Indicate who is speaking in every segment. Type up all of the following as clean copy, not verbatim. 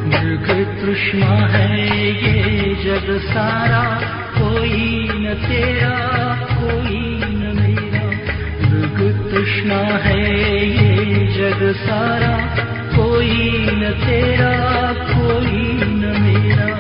Speaker 1: मृग तृष्णा है ये जग सारा, कोई न तेरा कोई न मेरा। मृग तृष्णा है ये जग सारा, कोई न तेरा कोई न मेरा।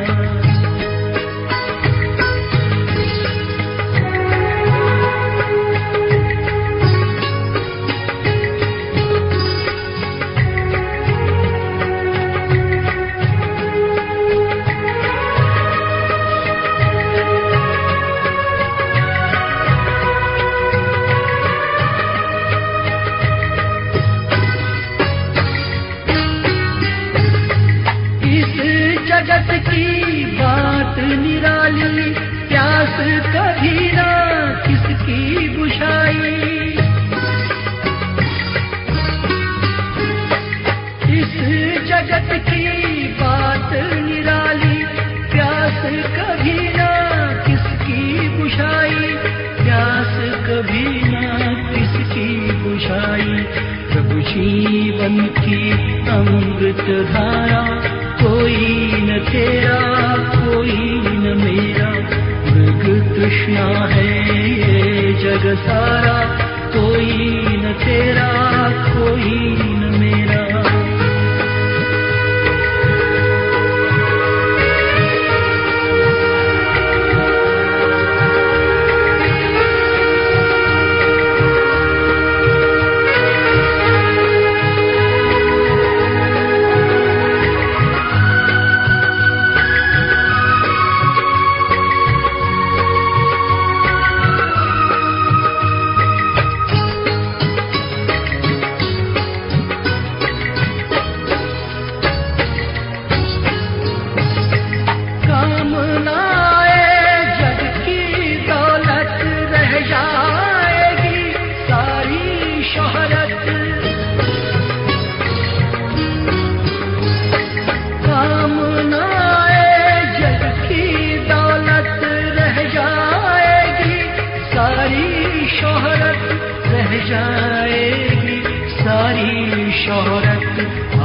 Speaker 1: जगत की बात निराली, प्यास कभी ना किसकी बुझाई। इस जगत की बात निराली, प्यास कभी ना किसकी बुझाई। प्यास कभी ना किसकी बुझाई। प्रभु जीवन की अमृत धारा, कोई न तेरा कोई न मेरा। मृग तृष्णा है ये जग सारा, कोई न तेरा कोई न मेरा।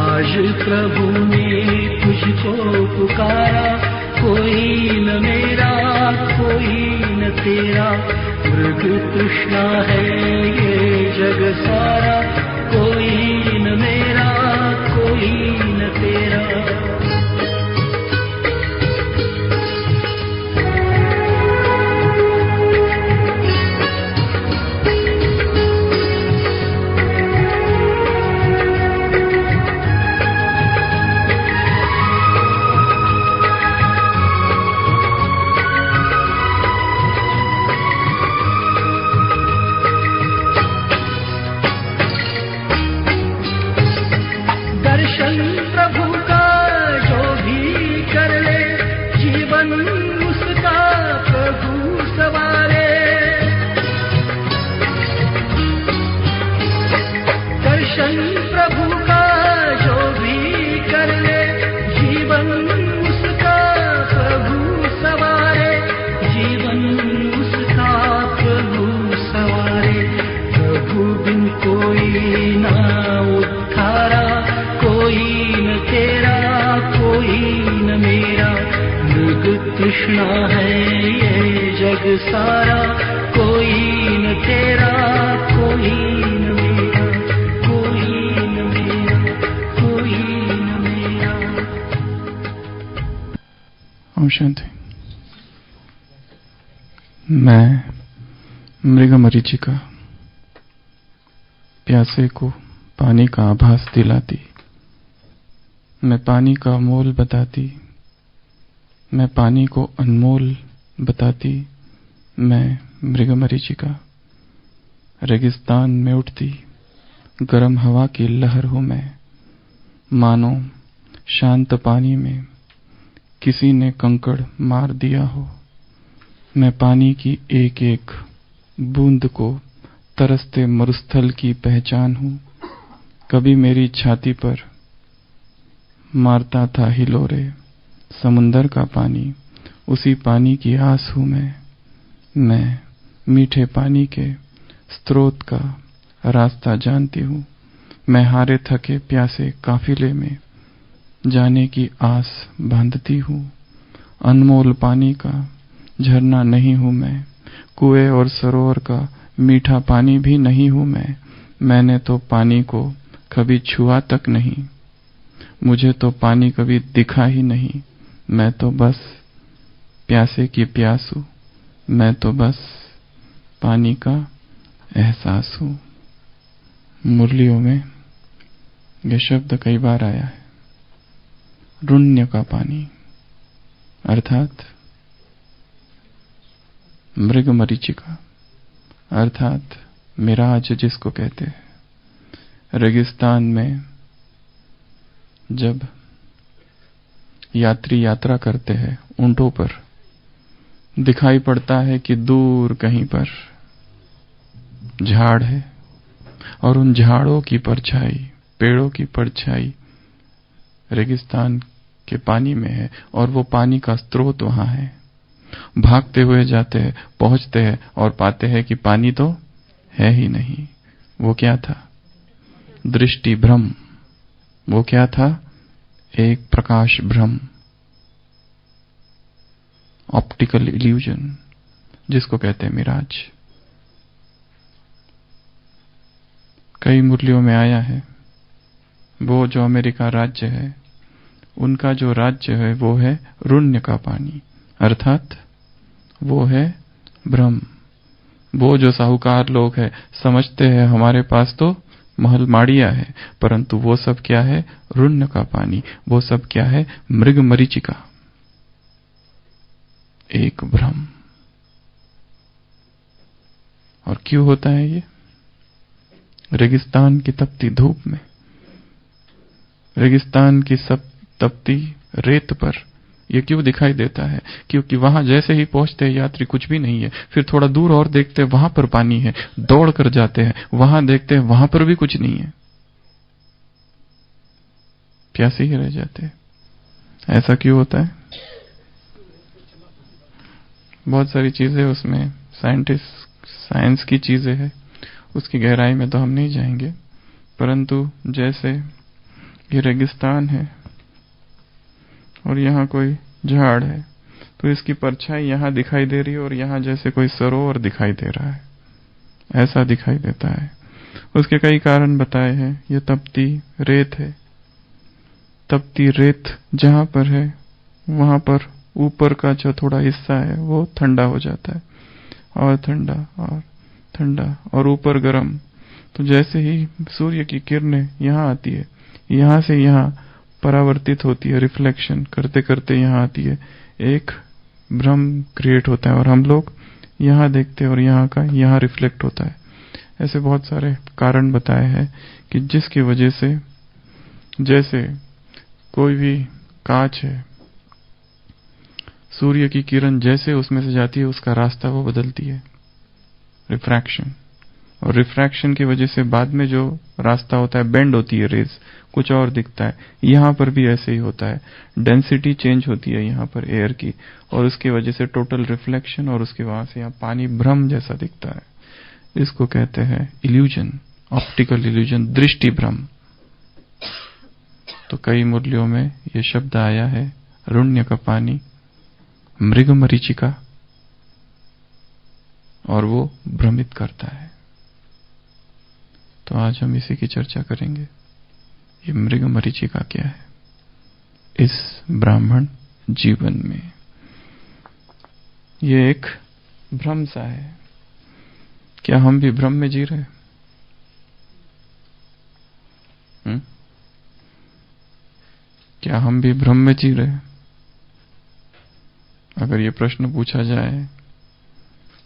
Speaker 1: आज प्रभु ने तुझको पुकारा, कोई न मेरा कोई न तेरा। मृग तृष्णा है ये जग सारा, कोई न मेरा कोई न तेरा। प्रभु का जो भी कर ले, जीवन उसका प्रभु सवारे। दर्शन प्रभु का जो भी कर ले, जीवन उसका प्रभु सवारे। जीवन उसका प्रभु सवारे। प्रभु बिन कोई ना उद्धारा, कोई न तेरा कोई न मेरा। मृग तृष्णा है ये जग सारा, कोई न तेरा कोई न मेरा। कोई न मेरा कोई न मेरा।
Speaker 2: ओम शांति। मैं मृग मरीचिका प्यासे को पानी का आभास दिलाती, मैं पानी का मोल बताती, मैं पानी को अनमोल बताती। मैं मृगमरीचिका रेगिस्तान में उठती गरम हवा की लहर हूं मैं। मानो शांत पानी में किसी ने कंकड़ मार दिया हो। मैं पानी की एक एक बूंद को तरसते मरुस्थल की पहचान हूं। कभी मेरी छाती पर मारता था हिलोरे समुंदर का पानी, उसी पानी की आस हूं मैं मीठे पानी के स्रोत का रास्ता जानती हूं। मैं हारे थके प्यासे काफिले में जाने की आस बांधती हूँ। अनमोल पानी का झरना नहीं हूँ मैं, कुएं और सरोवर का मीठा पानी भी नहीं हूँ मैं। मैंने तो पानी को कभी छुआ तक नहीं, मुझे तो पानी कभी दिखा ही नहीं। मैं तो बस प्यासे की प्यास हूँ, मैं तो बस पानी का एहसास हूँ। मुरलियों में यह शब्द कई बार आया है, रुण्य का पानी, अर्थात मृग मरीचिका, अर्थात मिराज जिसको कहते हैं। रेगिस्तान में जब यात्री यात्रा करते हैं ऊंटों पर, दिखाई पड़ता है कि दूर कहीं पर झाड़ है और उन झाड़ों की परछाई, पेड़ों की परछाई रेगिस्तान के पानी में है और वो पानी का स्रोत वहां है। भागते हुए जाते हैं, पहुंचते हैं और पाते हैं कि पानी तो है ही नहीं। वो क्या था? दृष्टि भ्रम। वो क्या था? एक प्रकाश भ्रम, ऑप्टिकल इल्यूजन, जिसको कहते हैं मिराज। कई मुरलियों में आया है, वो जो अमेरिका राज्य है, उनका जो राज्य है वो है रुण्य का पानी, अर्थात वो है भ्रम। वो जो साहूकार लोग हैं समझते हैं हमारे पास तो महल माड़िया है, परंतु वो सब क्या है? रुण्य का पानी। वो सब क्या है? मृग मरीचिका, एक भ्रम। और क्यों होता है ये? रेगिस्तान की तपती धूप में, रेगिस्तान की सब तपती रेत पर ये क्यों दिखाई देता है? क्योंकि वहां जैसे ही पहुंचते हैं यात्री कुछ भी नहीं है, फिर थोड़ा दूर और देखते हैं वहां पर पानी है, दौड़ कर जाते हैं, वहां देखते हैं वहां पर भी कुछ नहीं है, प्यासे ही रह जाते हैं। ऐसा क्यों होता है? बहुत सारी चीजें उसमें साइंस की चीजें हैं, उसकी गहराई में तो हम नहीं जाएंगे, परंतु जैसे ये रेगिस्तान है और यहाँ कोई झाड़ है, तो इसकी परछाई यहाँ दिखाई दे रही है और यहाँ जैसे कोई सरोवर दिखाई दे रहा है, ऐसा दिखाई देता है। उसके कई कारण बताए हैं। ये तपती रेत है, तपती रेत जहां पर है वहां पर ऊपर का जो थोड़ा हिस्सा है वो ठंडा हो जाता है, और ठंडा और ठंडा और ऊपर गर्म। तो जैसे ही सूर्य की किरणें यहाँ आती है, यहाँ से यहाँ परावर्तित होती है, रिफ्लेक्शन करते करते यहाँ आती है, एक भ्रम क्रिएट होता है और हम लोग यहाँ देखते हैं और यहाँ का यहाँ रिफ्लेक्ट होता है। ऐसे बहुत सारे कारण बताए हैं कि जिसकी वजह से, जैसे कोई भी कांच है, सूर्य की किरण जैसे उसमें से जाती है उसका रास्ता वो बदलती है, रिफ्रैक्शन। और रिफ्रैक्शन की वजह से बाद में जो रास्ता होता है, बेंड होती है रेज, कुछ और दिखता है। यहाँ पर भी ऐसे ही होता है, डेंसिटी चेंज होती है यहाँ पर एयर की, और उसकी वजह से टोटल रिफ्लेक्शन, और उसके वहां से यहाँ पानी भ्रम जैसा दिखता है। इसको कहते हैं इल्यूजन, ऑप्टिकल इल्यूजन, दृष्टि भ्रम। तो कई मुरलियों में ये शब्द आया है, रुण्य का पानी, मृग मरीचिका, और वो भ्रमित करता है। तो आज हम इसी की चर्चा करेंगे। ये मृग मरीचिका क्या है इस ब्राह्मण जीवन में? ये एक भ्रम सा है। क्या हम भी भ्रम में जी रहे हैं? क्या हम भी भ्रम में जी रहे हैं? अगर ये प्रश्न पूछा जाए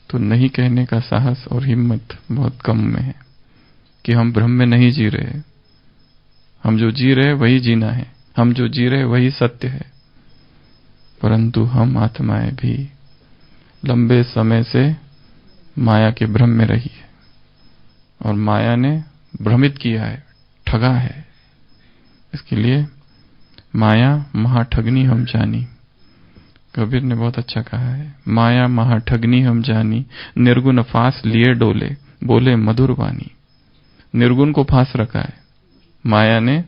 Speaker 2: तो नहीं कहने का साहस और हिम्मत बहुत कम में है कि हम भ्रम में नहीं जी रहे। हम जो जी रहे वही जीना है, हम जो जी रहे वही सत्य है। परंतु हम आत्माएं भी लंबे समय से माया के भ्रम में रही है, और माया ने भ्रमित किया है, ठगा है। इसके लिए माया महाठगनी हम जानी। कबीर ने बहुत अच्छा कहा है, माया महाठगनी हम जानी, निर्गुण फांस लिए डोले, बोले मधुर वाणी। निर्गुण को फांस रखा है, माया ने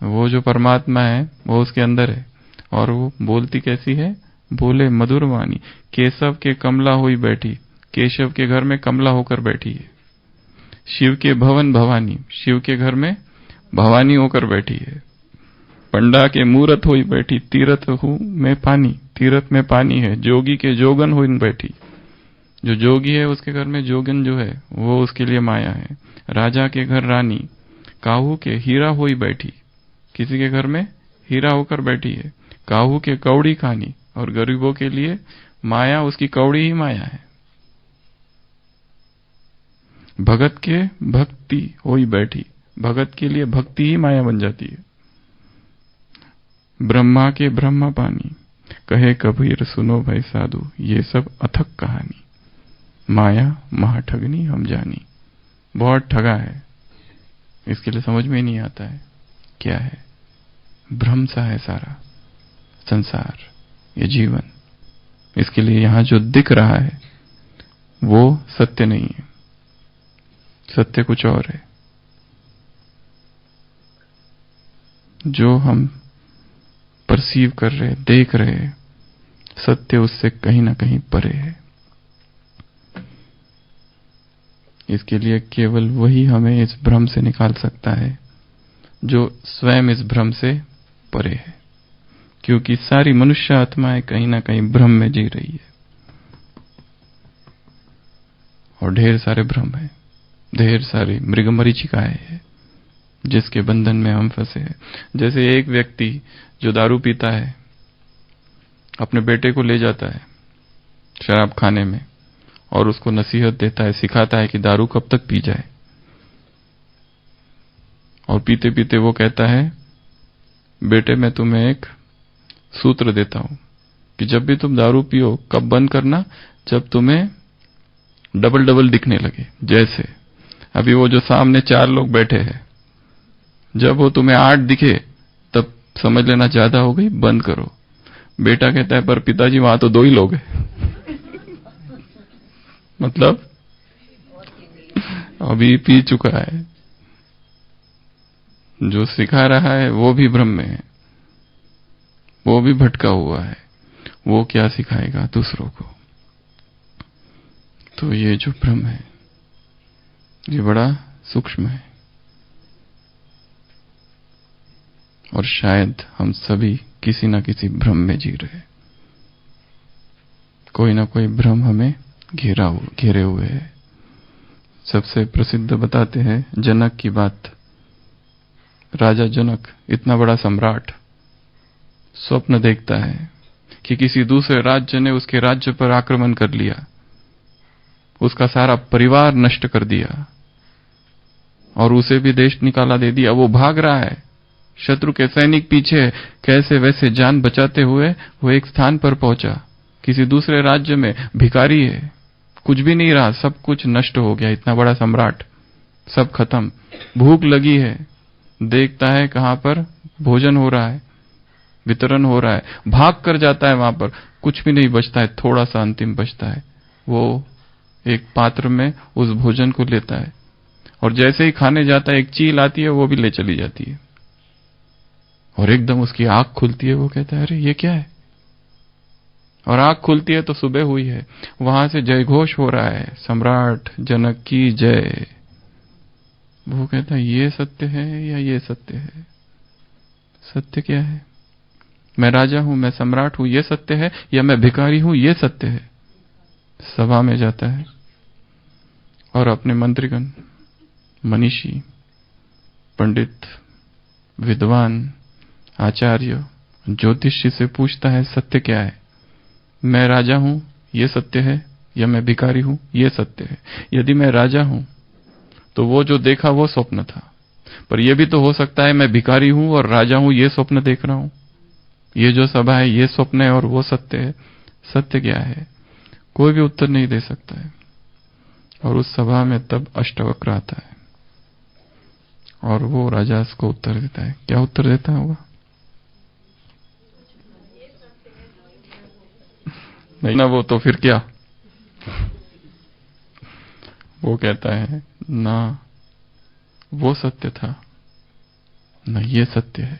Speaker 2: वो जो परमात्मा है वो उसके अंदर है। और वो बोलती कैसी है? बोले मधुर वाणी, केशव के कमला हुई बैठी, केशव के घर में कमला होकर बैठी है। शिव के भवन भवानी, शिव के घर में भवानी होकर बैठी है। पंडा के मूरत हुई बैठी, तीरथ हूं में पानी, तीरथ में पानी है। जोगी के जोगन हुई बैठी, जो जोगी है उसके घर में जोगन जो है वो उसके लिए माया है। राजा के घर रानी, काहू के हीरा हुई बैठी, किसी के घर में हीरा होकर बैठी है। काहू के कौड़ी खानी, और गरीबों के लिए माया उसकी कौड़ी ही माया है। भगत के भक्ति होई बैठी, भगत के लिए भक्ति ही माया बन जाती है। ब्रह्मा के ब्रह्मा पानी, कहे कबीर सुनो भाई साधु, ये सब अथक कहानी। माया महाठगनी हम जानी, बहुत ठगा है, इसके लिए समझ में ही नहीं आता है क्या है। भ्रम सा है सारा संसार, ये जीवन। इसके लिए यहां जो दिख रहा है वो सत्य नहीं है, सत्य कुछ और है। जो हम परसीव कर रहे, देख रहे, सत्य उससे कहीं ना कहीं परे है। इसके लिए केवल वही हमें इस भ्रम से निकाल सकता है जो स्वयं इस भ्रम से परे है, क्योंकि सारी मनुष्य आत्माएं कहीं ना कहीं भ्रम में जी रही है। और ढेर सारे भ्रम है, ढेर सारी मृगमरीचिकाएं हैं जिसके बंधन में हम फंसे हैं। जैसे एक व्यक्ति जो दारू पीता है अपने बेटे को ले जाता है शराब खाने में और उसको नसीहत देता है, सिखाता है कि दारू कब तक पी जाए। और पीते पीते वो कहता है, बेटे मैं तुम्हें एक सूत्र देता हूं कि जब भी तुम दारू पियो कब बंद करना, जब तुम्हें डबल डबल दिखने लगे। जैसे अभी वो जो सामने 4 लोग बैठे हैं, जब वो तुम्हें 8 दिखे तब समझ लेना ज्यादा हो गई, बंद करो। बेटा कहता है पर पिताजी वहां तो 2 ही लोग हैं। मतलब अभी पी चुका है, जो सिखा रहा है वो भी भ्रम में है, वो भी भटका हुआ है, वो क्या सिखाएगा दूसरों को। तो ये जो भ्रम है ये बड़ा सूक्ष्म है और शायद हम सभी किसी ना किसी भ्रम में जी रहे। कोई ना कोई भ्रम हमें घेरे हुए है। सबसे प्रसिद्ध बताते हैं जनक की बात। राजा जनक इतना बड़ा सम्राट स्वप्न देखता है कि किसी दूसरे राज्य ने उसके राज्य पर आक्रमण कर लिया, उसका सारा परिवार नष्ट कर दिया और उसे भी देश निकाला दे दिया। वो भाग रहा है, शत्रु के सैनिक पीछे, कैसे वैसे जान बचाते हुए वो एक स्थान पर पहुंचा। किसी दूसरे राज्य में भिखारी है, कुछ भी नहीं रहा, सब कुछ नष्ट हो गया। इतना बड़ा सम्राट, सब खत्म। भूख लगी है, देखता है कहां पर भोजन हो रहा है, वितरण हो रहा है, भाग कर जाता है वहां पर, कुछ भी नहीं बचता है, थोड़ा सा अंतिम बचता है। वो एक पात्र में उस भोजन को लेता है और जैसे ही खाने जाता है एक चील आती है, वो भी ले चली जाती है और एकदम उसकी आंख खुलती है। वो कहता है अरे ये क्या है, और आंख खुलती है तो सुबह हुई है। वहां से जय घोष हो रहा है, सम्राट जनक की जय। वो कहता है ये सत्य है या ये सत्य है? सत्य क्या है? मैं राजा हूं, मैं सम्राट हूं, ये सत्य है, या मैं भिखारी हूं, ये सत्य है? सभा में जाता है और अपने मंत्रीगण, मनीषी, पंडित, विद्वान, आचार्य, ज्योतिषी से पूछता है सत्य क्या है? मैं राजा हूं, ये सत्य है, या मैं भिखारी हूं, ये सत्य है? यदि मैं राजा हूं तो वो जो देखा वो स्वप्न था, पर यह भी तो हो सकता है मैं भिखारी हूं और राजा हूं, ये स्वप्न देख रहा हूं। ये जो सभा है ये स्वप्न है और वो सत्य है। सत्य क्या है? कोई भी उत्तर नहीं दे सकता है। और उस सभा में तब अष्टवक्र आता है और वो राजा को उत्तर देता है। क्या उत्तर देता होगा? नहीं ना, वो तो फिर क्या, वो कहता है ना वो सत्य था, न ये सत्य है।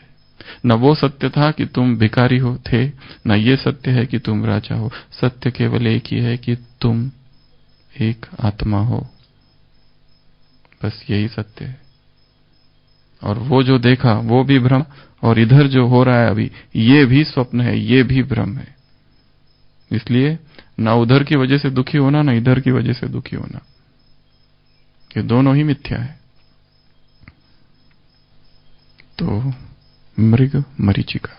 Speaker 2: न वो सत्य था कि तुम भिखारी हो थे, न ये सत्य है कि तुम राजा हो। सत्य केवल एक ही है कि तुम एक आत्मा हो। बस यही सत्य है। और वो जो देखा वो भी भ्रम, और इधर जो हो रहा है अभी ये भी स्वप्न है, ये भी भ्रम है। इसलिए ना उधर की वजह से दुखी होना, ना इधर की वजह से दुखी होना, ये दोनों ही मिथ्या है। तो मृग मरीचिका,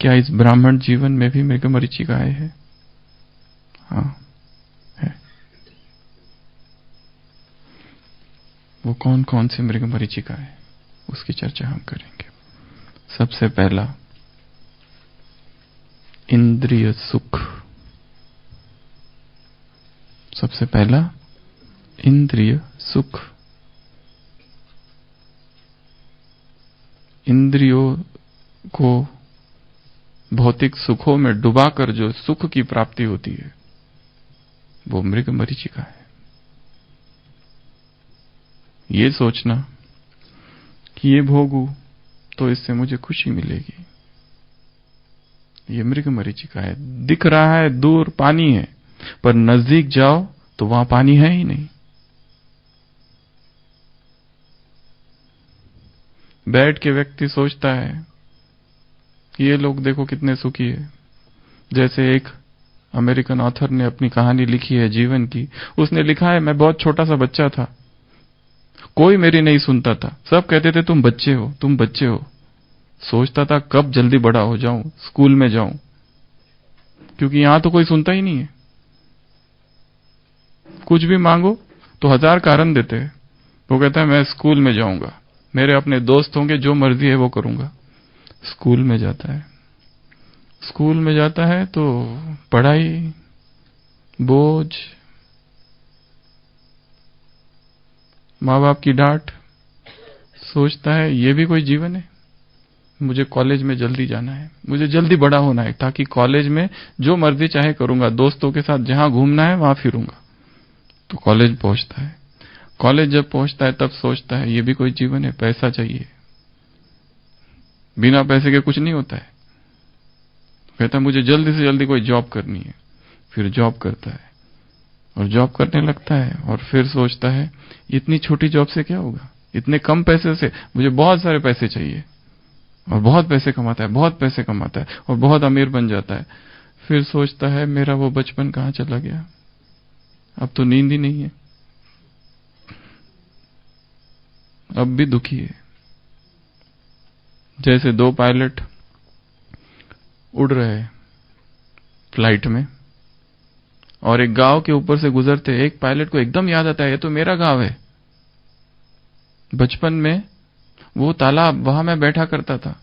Speaker 2: क्या इस ब्राह्मण जीवन में भी मृग मरीचिकाएं है? हाँ है। वो कौन कौन से मृग मरीचिका है उसकी चर्चा हम करेंगे। सबसे पहला इंद्रिय सुख। सबसे पहला इंद्रिय सुख। इंद्रियों को भौतिक सुखों में डुबाकर जो सुख की प्राप्ति होती है वो मृग मरीचिका है। ये सोचना कि ये भोगू तो इससे मुझे खुशी मिलेगी, ये मृग मरीचिका है। दिख रहा है दूर पानी है, पर नजदीक जाओ तो वहां पानी है ही नहीं। बैठ के व्यक्ति सोचता है कि ये लोग देखो कितने सुखी है। जैसे एक अमेरिकन ऑथर ने अपनी कहानी लिखी है जीवन की। उसने लिखा है, मैं बहुत छोटा सा बच्चा था, कोई मेरी नहीं सुनता था, सब कहते थे तुम बच्चे हो, तुम बच्चे हो। सोचता था कब जल्दी बड़ा हो जाऊं, स्कूल में जाऊं, क्योंकि यहां तो कोई सुनता ही नहीं है। कुछ भी मांगो तो 1000 कारण देते हैं। वो कहता है मैं स्कूल में जाऊंगा, मेरे अपने दोस्त होंगे, जो मर्जी है वो करूंगा। स्कूल में जाता है, स्कूल में जाता है तो पढ़ाई, बोझ, माँ बाप की डांट। सोचता है ये भी कोई जीवन है, मुझे कॉलेज में जल्दी जाना है, मुझे जल्दी बड़ा होना है, ताकि कॉलेज में जो मर्जी चाहे करूंगा, दोस्तों के साथ जहां घूमना है वहां फिरूंगा। तो कॉलेज पहुंचता है। कॉलेज जब पहुंचता है तब सोचता है ये भी कोई जीवन है, पैसा चाहिए, बिना पैसे के कुछ नहीं होता है। कहता है मुझे जल्दी से जल्दी कोई जॉब करनी है। फिर जॉब करता है और जॉब करने लगता है और फिर सोचता है इतनी छोटी जॉब से क्या होगा, इतने कम पैसे से, मुझे बहुत सारे पैसे चाहिए। और बहुत पैसे कमाता है, बहुत पैसे कमाता है और बहुत अमीर बन जाता है। फिर सोचता है मेरा वो बचपन कहां चला गया, अब तो नींद ही नहीं है, अब भी दुखी है। जैसे 2 पायलट उड़ रहे हैं फ्लाइट में और एक गांव के ऊपर से गुजरते, एक पायलट को एकदम याद आता है ये तो मेरा गांव है। बचपन में वो तालाब, वहां मैं बैठा करता था,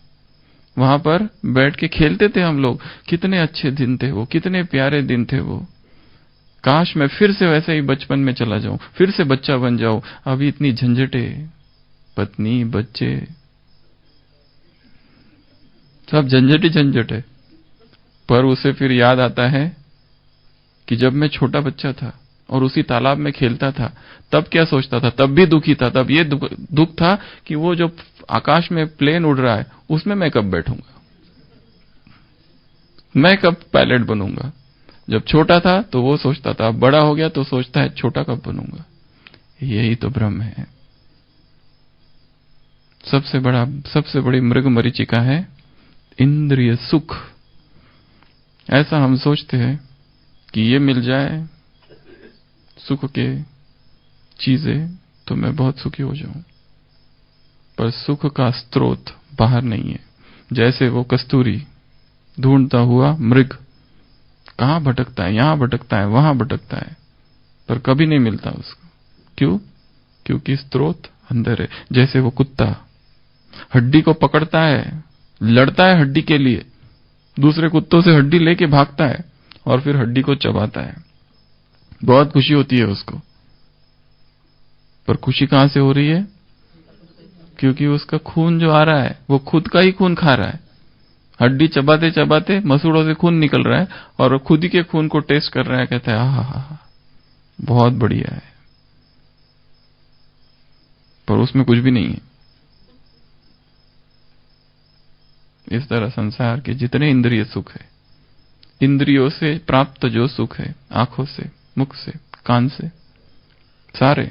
Speaker 2: वहां पर बैठ के खेलते थे हम लोग। कितने अच्छे दिन थे वो, कितने प्यारे दिन थे वो। काश मैं फिर से वैसे ही बचपन में चला जाऊं, फिर से बच्चा बन जाऊं। अभी इतनी झंझटे, पत्नी, बच्चे, सब झंझट झंझट है। पर उसे फिर याद आता है कि जब मैं छोटा बच्चा था और उसी तालाब में खेलता था, तब क्या सोचता था, तब भी दुखी था। तब ये दुख था कि वो जो आकाश में प्लेन उड़ रहा है उसमें मैं कब बैठूंगा, मैं कब पायलट बनूंगा। जब छोटा था तो वो सोचता था, अब बड़ा हो गया तो सोचता है छोटा कब बनूंगा। यही तो भ्रम है। सबसे बड़ी मृग मरीचिका है इंद्रिय सुख। ऐसा हम सोचते हैं कि ये मिल जाए सुख के चीजें तो मैं बहुत सुखी हो जाऊं, पर सुख का स्रोत बाहर नहीं है। जैसे वो कस्तूरी ढूंढता हुआ मृग कहां भटकता है, यहां भटकता है, वहां भटकता है, पर कभी नहीं मिलता उसको। क्यों? क्योंकि स्रोत अंदर है। जैसे वो कुत्ता हड्डी को पकड़ता है, लड़ता है हड्डी के लिए, दूसरे कुत्तों से हड्डी लेके भागता है और फिर हड्डी को चबाता है, बहुत खुशी होती है उसको। पर खुशी कहां से हो रही है? क्योंकि उसका खून जो आ रहा है वो खुद का ही खून खा रहा है। हड्डी चबाते चबाते मसूड़ों से खून निकल रहा है और खुद ही के खून को टेस्ट कर रहा है, कहता है आहा बहुत बढ़िया है, पर उसमें कुछ भी नहीं है। इस तरह संसार के जितने इंद्रिय सुख है, इंद्रियों से प्राप्त जो सुख है, आंखों से, मुख से, कान से, सारे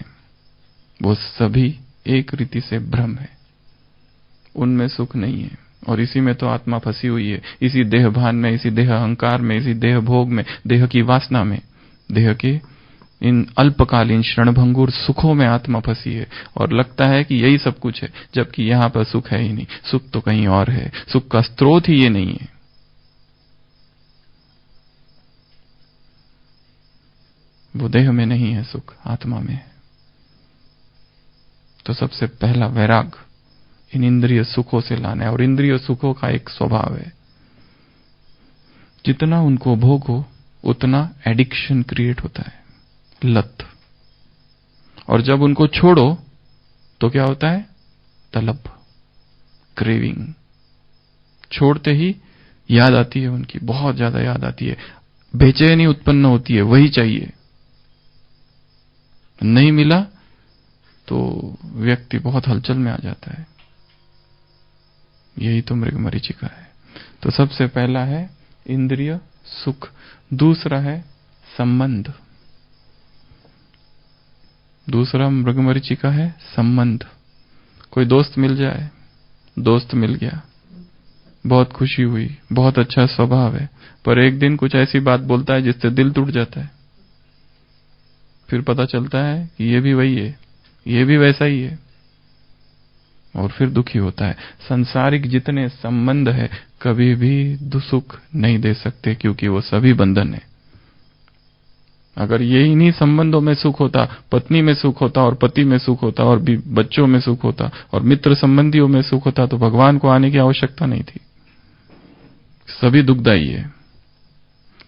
Speaker 2: वो सभी एक रीति से भ्रम है, उनमें सुख नहीं है। और इसी में तो आत्मा फंसी हुई है, इसी देह भान में, इसी देह अहंकार में, इसी देह भोग में, देह की वासना में, देह के इन अल्पकालीन क्षणभंगुर सुखों में आत्मा फंसी है और लगता है कि यही सब कुछ है, जबकि यहां पर सुख है ही नहीं। सुख तो कहीं और है, सुख का स्रोत ही ये नहीं है। वो देह में नहीं है सुख, आत्मा में है। तो सबसे पहला वैराग इन इंद्रिय सुखों से लाना है। और इंद्रिय सुखों का एक स्वभाव है, जितना उनको भोगो उतना एडिक्शन क्रिएट होता है, लत। और जब उनको छोड़ो तो क्या होता है? तलब, क्रेविंग। छोड़ते ही याद आती है उनकी, बहुत ज्यादा याद आती है, बेचैनी उत्पन्न होती है, वही चाहिए। नहीं मिला तो व्यक्ति बहुत हलचल में आ जाता है। यही तो मृगमरीचिका है। तो सबसे पहला है इंद्रिय सुख, दूसरा है संबंध। दूसरा मृगमरीचिका है संबंध। कोई दोस्त मिल जाए, दोस्त मिल गया, बहुत खुशी हुई, बहुत अच्छा स्वभाव है, पर एक दिन कुछ ऐसी बात बोलता है जिससे दिल टूट जाता है। फिर पता चलता है कि ये भी वही है, ये भी वैसा ही है, और फिर दुखी होता है। सांसारिक जितने संबंध है कभी भी सुख नहीं दे सकते, क्योंकि वो सभी बंधन है। अगर यही नहीं संबंधों में सुख होता, पत्नी में सुख होता, और पति में सुख होता, और भी बच्चों में सुख होता, और मित्र संबंधियों में सुख होता, तो भगवान को आने की आवश्यकता नहीं थी। सभी दुखदायी है,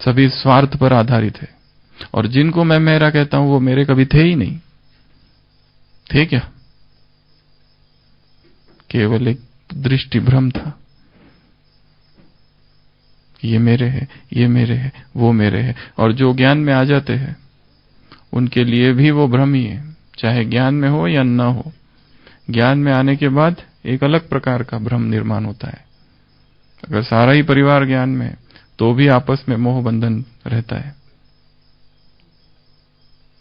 Speaker 2: सभी स्वार्थ पर आधारित है। और जिनको मैं मेरा कहता हूं वो मेरे कभी थे ही नहीं। थे क्या? केवल एक दृष्टि भ्रम था। ये मेरे है, ये मेरे है, वो मेरे है। और जो ज्ञान में आ जाते हैं उनके लिए भी वो भ्रम ही है, चाहे ज्ञान में हो या न हो। ज्ञान में आने के बाद एक अलग प्रकार का भ्रम निर्माण होता है। अगर सारा ही परिवार ज्ञान में है तो भी आपस में मोह बंधन रहता है,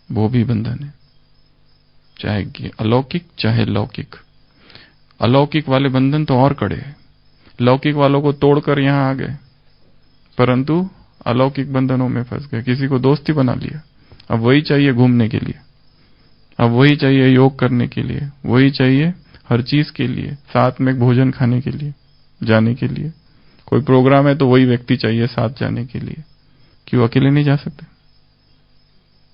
Speaker 2: वो भी बंधन है, चाहे अलौकिक चाहे लौकिक। अलौकिक वाले बंधन तो और कड़े हैं। लौकिक वालों को तोड़कर यहां आ गए, परंतु अलौकिक बंधनों में फंस गए। किसी को दोस्ती बना लिया, अब वही चाहिए घूमने के लिए, अब वही चाहिए योग करने के लिए, वही चाहिए हर चीज के लिए, साथ में भोजन खाने के लिए, जाने के लिए। कोई प्रोग्राम है तो वही व्यक्ति चाहिए साथ जाने के लिए। क्यों अकेले नहीं जा सकते?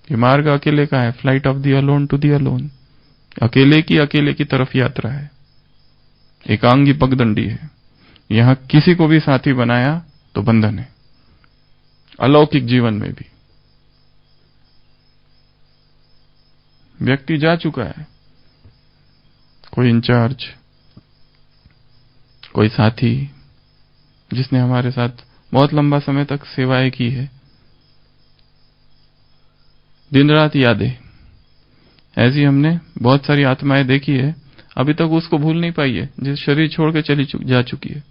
Speaker 2: ये मार्ग अकेले का है, flight of the alone to the alone. अकेले की तरफ यात्रा है, एकांगी पगडंडी है। यहां किसी को भी साथी बनाया तो बंधन है। अलौकिक जीवन में भी व्यक्ति जा चुका है, कोई इंचार्ज, कोई साथी जिसने हमारे साथ बहुत लंबा समय तक सेवाएं की है, दिन रात यादें, ऐसी हमने बहुत सारी आत्माएं देखी है, अभी तक उसको भूल नहीं पाई है, जिस शरीर छोड़ के जा चुकी है।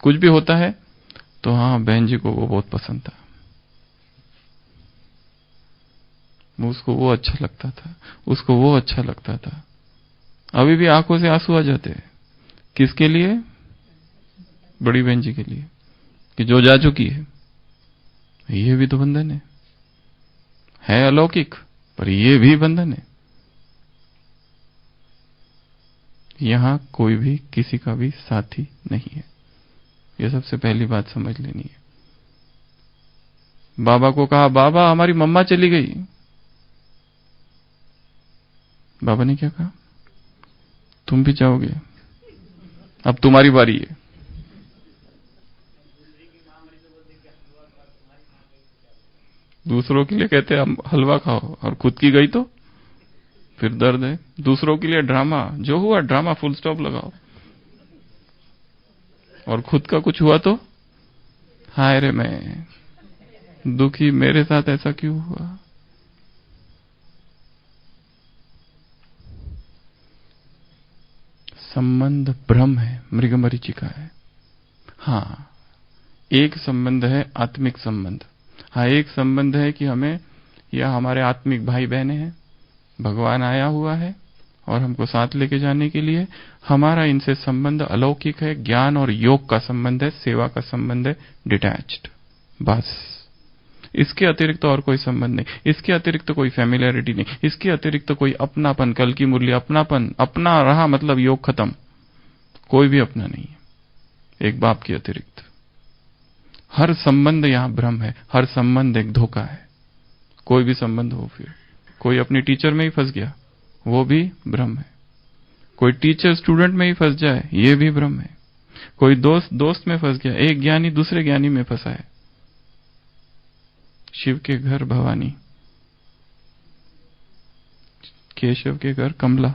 Speaker 2: कुछ भी होता है तो हाँ, बहन जी को वो बहुत पसंद था, उसको वो अच्छा लगता था, उसको वो अच्छा लगता था। अभी भी आंखों से आंसू आ जाते हैं। किसके लिए? बड़ी बहन जी के लिए, कि जो जा चुकी है। ये भी तो बंधन है अलौकिक, पर ये भी बंधन है। यहां कोई भी किसी का भी साथी नहीं है, यह सबसे पहली बात समझ लेनी है। बाबा को कहा, बाबा हमारी मम्मा चली गई। बाबा ने क्या कहा? तुम भी जाओगे, अब तुम्हारी बारी है। दूसरों के लिए कहते हैं हलवा खाओ, और खुद की गई तो फिर दर्द है। दूसरों के लिए ड्रामा, जो हुआ ड्रामा, फुल स्टॉप लगाओ। और खुद का कुछ हुआ तो हाय रे मैं दुखी, मेरे साथ ऐसा क्यों हुआ। संबंध भ्रम है, मृगमरीचिका है। हाँ, एक संबंध है आत्मिक संबंध। हाँ, एक संबंध है कि हमें या हमारे आत्मिक भाई बहने हैं, भगवान आया हुआ है और हमको साथ लेके जाने के लिए हमारा इनसे संबंध अलौकिक है, ज्ञान और योग का संबंध है, सेवा का संबंध है, डिटैच्ड। बस इसके अतिरिक्त और कोई संबंध नहीं, इसके अतिरिक्त कोई फैमिलियरिटी नहीं, इसके अतिरिक्त कोई अपनापन। कल की मुरली अपनापन, अपना रहा मतलब योग खत्म, कोई भी अपना नहीं है एक बाप के अतिरिक्त। हर संबंध यहां भ्रम है, हर संबंध एक धोखा है। कोई भी संबंध हो, फिर कोई अपने टीचर में ही फंस गया, वो भी भ्रम है। कोई टीचर स्टूडेंट में ही फंस जाए, ये भी भ्रम है। कोई दोस्त दोस्त में फंस गया, एक ज्ञानी दूसरे ज्ञानी में फंसा है। शिव के घर भवानी, केशव के घर कमला,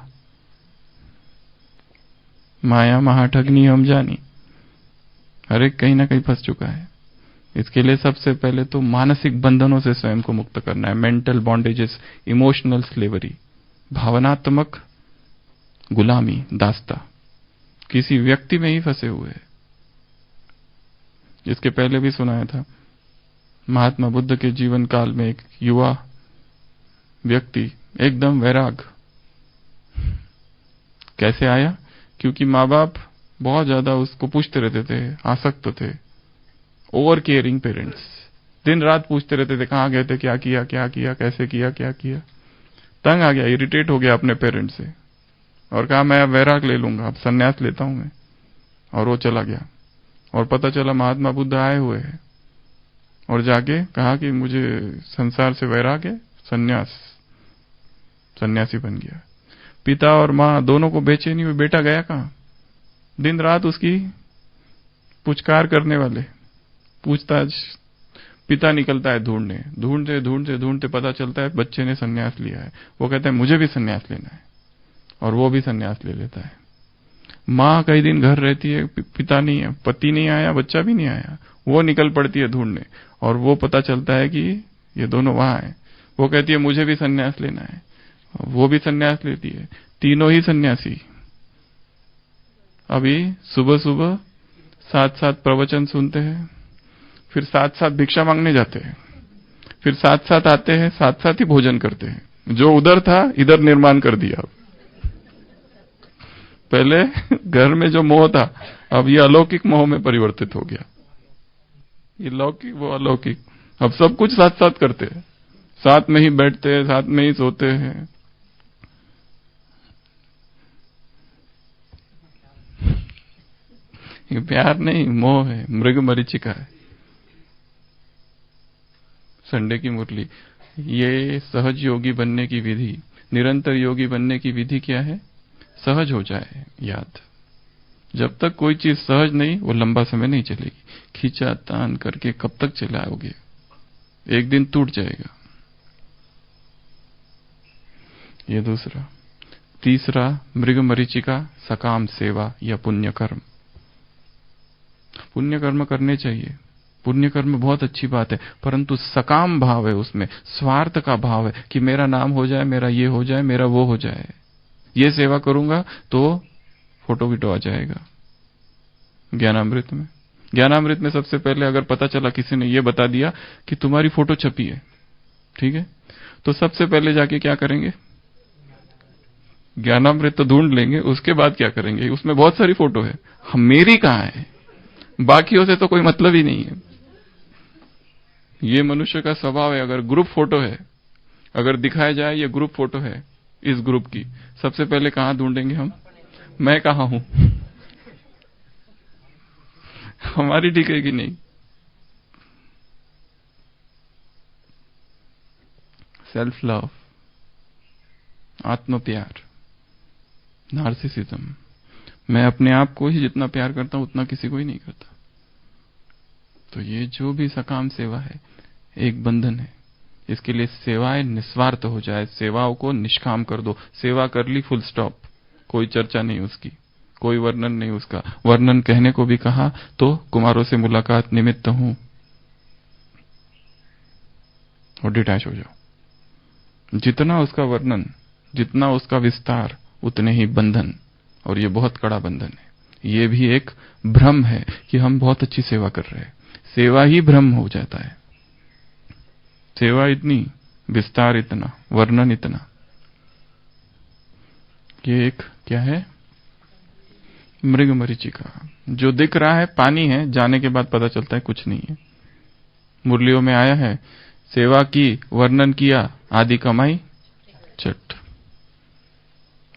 Speaker 2: माया महाठगनी हम जानी, हर एक कहीं ना कहीं फंस चुका है। इसके लिए सबसे पहले तो मानसिक बंधनों से स्वयं को मुक्त करना है। मेंटल बॉन्डेजेस, इमोशनल स्लेवरी, भावनात्मक गुलामी, दास्ता, किसी व्यक्ति में ही फंसे हुए हैं। जिसके पहले भी सुनाया था, महात्मा बुद्ध के जीवन काल में एक युवा व्यक्ति एकदम वैराग कैसे आया? क्योंकि माँ बाप बहुत ज्यादा उसको पूछते रहते थे, आसक्त थे, ओवर केयरिंग पेरेंट्स, दिन रात पूछते रहते थे कहां गए थे, क्या किया, कैसे किया, क्या किया। तंग आ गया, इरिटेट हो गया अपने पेरेंट्स से और कहा मैं अब वैराग ले लूंगा, अब संन्यास लेता हूं मैं। और वो चला गया और पता चला महात्मा बुद्ध आए हुए हैं और जाके कहा कि मुझे संसार से वैराग है, सन्यासी बन गया। पिता और माँ दोनों को बेचैनी हुई, बेटा गया कहां? दिन रात उसकी पुचकार करने वाले, पूछताछ। पिता निकलता है ढूंढते पता चलता है बच्चे ने सन्यास लिया है। वो कहता है मुझे भी सन्यास लेना है और वो भी सन्यास ले लेता है। माँ कई दिन घर रहती है, पिता नहीं है, पति नहीं आया, बच्चा भी नहीं आया, वो निकल पड़ती है ढूंढने और वो पता चलता है कि ये दोनों वहां है। वो कहती है मुझे भी सन्यास लेना है, वो भी सन्यास लेती है, तीनों ही सन्यासी अभी सुबह सुबह साथ साथ प्रवचन सुनते हैं, फिर साथ साथ भिक्षा मांगने जाते हैं, फिर साथ साथ आते हैं, साथ साथ ही भोजन करते हैं। जो उधर था इधर निर्माण कर दिया। पहले घर में जो मोह था अब ये अलौकिक मोह में परिवर्तित हो गया। ये लौकिक वो अलौकिक, अब सब कुछ साथ साथ करते हैं, साथ में ही बैठते हैं, साथ में ही सोते हैं। ये प्यार नहीं, मोह है, मृग मरीचिका है। संडे की मुरली, ये सहज योगी बनने की विधि, निरंतर योगी बनने की विधि क्या है? सहज हो जाए याद। जब तक कोई चीज सहज नहीं, वो लंबा समय नहीं चलेगी। खींचा तान करके कब तक चलाओगे? एक दिन टूट जाएगा। ये दूसरा। तीसरा, मृग मरीचिका, सकाम सेवा या पुण्य कर्म। पुण्य कर्म करने चाहिए, पुण्य कर्म बहुत अच्छी बात है, परंतु सकाम भाव है उसमें, स्वार्थ का भाव है कि मेरा नाम हो जाए, मेरा ये हो जाए, मेरा वो हो जाए, ये सेवा करूंगा तो फोटो वीटो आ जाएगा। ज्ञानामृत में सबसे पहले अगर पता चला, किसी ने ये बता दिया कि तुम्हारी फोटो छपी है, ठीक है, तो सबसे पहले जाके क्या करेंगे? ज्ञानामृत तो ढूंढ लेंगे, उसके बाद क्या करेंगे? उसमें बहुत सारी फोटो है, मेरी कहां है? बाकियों से तो कोई मतलब ही नहीं है। ये मनुष्य का स्वभाव है। अगर ग्रुप फोटो है, अगर दिखाया जाए ये ग्रुप फोटो है इस ग्रुप की, सबसे पहले कहां ढूंढेंगे हम? मैं कहां हूं? हमारी टिकेगी नहीं। सेल्फ लव, आत्म प्यार, नार्सिसिज्म, मैं अपने आप को ही जितना प्यार करता हूं उतना किसी को ही नहीं करता। तो ये जो भी सकाम सेवा है एक बंधन है। इसके लिए सेवाएं निस्वार्थ हो जाए, सेवाओं को निष्काम कर दो। सेवा कर ली, फुल स्टॉप, कोई चर्चा नहीं उसकी, कोई वर्णन नहीं उसका। वर्णन कहने को भी कहा तो कुमारों से मुलाकात निमित्त हूं, और डिटैच हो जाओ। जितना उसका वर्णन, जितना उसका विस्तार, उतने ही बंधन, और ये बहुत कड़ा बंधन है। ये भी एक भ्रम है कि हम बहुत अच्छी सेवा कर रहे हैं। सेवा ही भ्रम हो जाता है। सेवा इतनी, विस्तार इतना, वर्णन इतना, ये एक क्या है, मृग मरीचिका। जो दिख रहा है पानी है, जाने के बाद पता चलता है कुछ नहीं है। मुरलियों में आया है, सेवा की, वर्णन किया, आदि कमाई चट।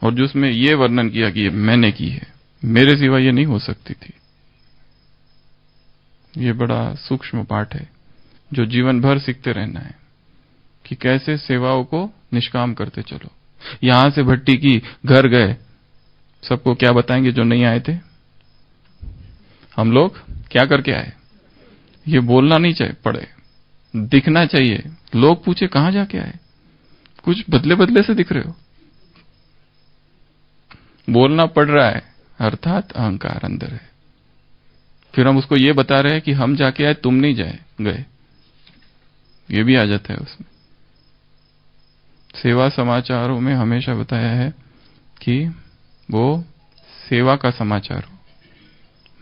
Speaker 2: और जो उसमें ये वर्णन किया कि ये मैंने की है, मेरे सिवा ये नहीं हो सकती थी। ये बड़ा सूक्ष्म पाठ है जो जीवन भर सीखते रहना है कि कैसे सेवाओं को निष्काम करते चलो। यहां से भट्टी की, घर गए, सबको क्या बताएंगे जो नहीं आए थे? हम लोग क्या करके आए? ये बोलना नहीं चाहिए पड़े, दिखना चाहिए। लोग पूछे कहां जाके आए, कुछ बदले बदले से दिख रहे हो। बोलना पड़ रहा है, अर्थात अहंकार अंदर है। फिर हम उसको ये बता रहे हैं कि हम जाके आए, तुम नहीं गए। ये भी आ जाता है उसमें। सेवा समाचारों में हमेशा बताया है कि वो सेवा का समाचार हो,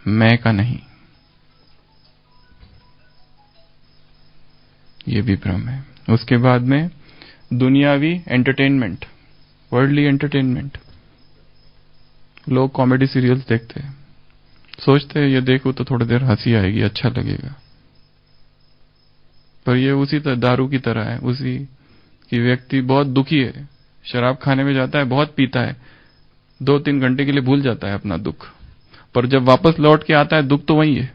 Speaker 2: मैं का नहीं। ये भी भ्रम है। उसके बाद में दुनियावी एंटरटेनमेंट, वर्ल्डली एंटरटेनमेंट। लोग कॉमेडी सीरियल्स देखते हैं, सोचते हैं ये देखो तो थोड़ी देर हंसी आएगी, अच्छा लगेगा। पर ये उसी दारू की तरह है। उसी कि व्यक्ति बहुत दुखी है, शराब खाने में जाता है, बहुत पीता है, 2-3 घंटे के लिए भूल जाता है अपना दुख, पर जब वापस लौट के आता है दुख तो वही है।